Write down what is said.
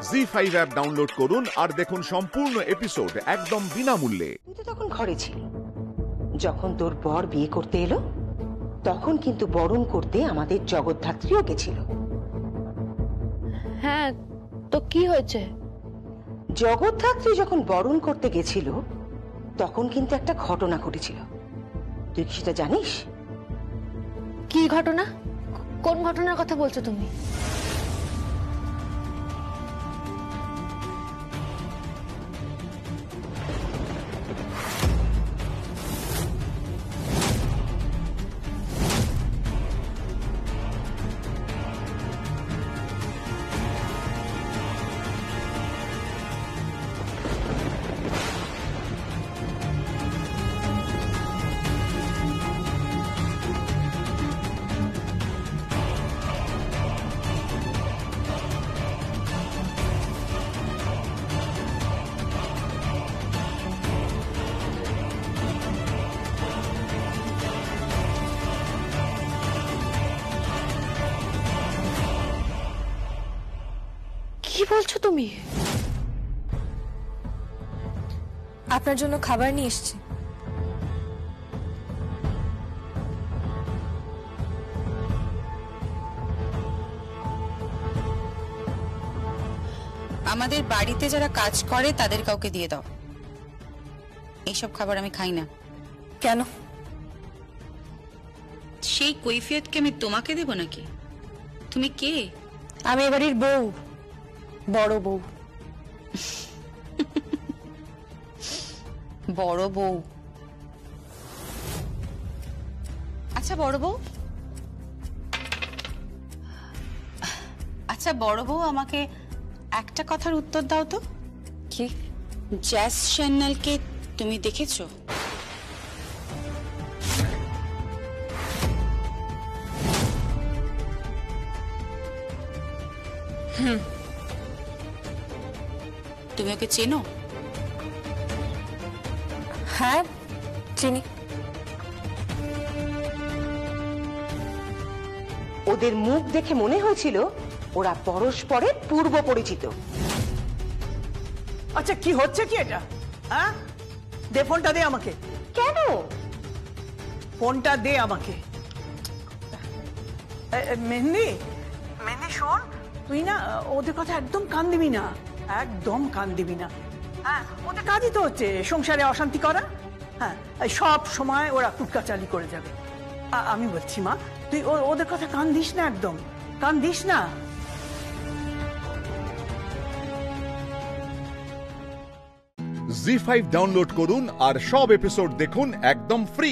ZEE5 app download করুন আর দেখুন সম্পূর্ণ এপিসোড একদম বিনামূল্যে। তুই তো তখন ঘরে ছিলি, যখন তোর বর বিয়ে করতে এলো তখন কিন্তু বরণ করতে আমাদের জগদ্ধাত্রীও গেছিল। হ্যাঁ, তো কি হয়েছে? জগদ্ধাত্রী যখন বরণ করতে গেছিল তখন কিন্তু একটা ঘটনা ঘটেছিল, তুই কি সেটা জানিস? কি ঘটনা? কোন ঘটনার কথা বলছো তুমি? কি বলছো তুমি? আপনার জন্য খাবার নিয়ে এসেছি। আমাদের বাড়িতে যারা কাজ করে তাদের কাউকে দিয়ে দাও। এইসব খাবার আমি খাই না। কেন? সেই কৈফিয়তকে আমি তোমাকে দেব নাকি? তুমি কে? আমি এ বাড়ির বউ, বড় বউ। বড় বউ? আচ্ছা বড় বউ, আমাকে একটা কথার উত্তর দাও তো। কি? জ্যাস সান্যালকে তুমি দেখেছো? তুমি ওকে চেনো? হ্যাঁ, চিনি। ওদের মুখ দেখে মনে হয়েছিল ওরা পরস্পরের পূর্ব পরিচিত। আচ্ছা, কি হচ্ছে কি এটা? হ্যাঁ, দে ফোনটা, দে আমাকে। কেন? ফোনটা দে আমাকে। মেহেন্দি, মেহেন্দি শোন, তুই না ওদের কথা একদম কান দিবি না, একদম কান দিবি না। হ্যাঁ, ওদের কাজই তো হচ্ছে সংসারে অশান্তি করা। হ্যাঁ, সব সময় ওরা কুটকাচালি করে যাবে। আমি বলছি মা, তুই ওদের কথা কান দিস না, একদম কান দিস না। জি5 ডাউনলোড করুন আর সব এপিসোড দেখুন একদম ফ্রি।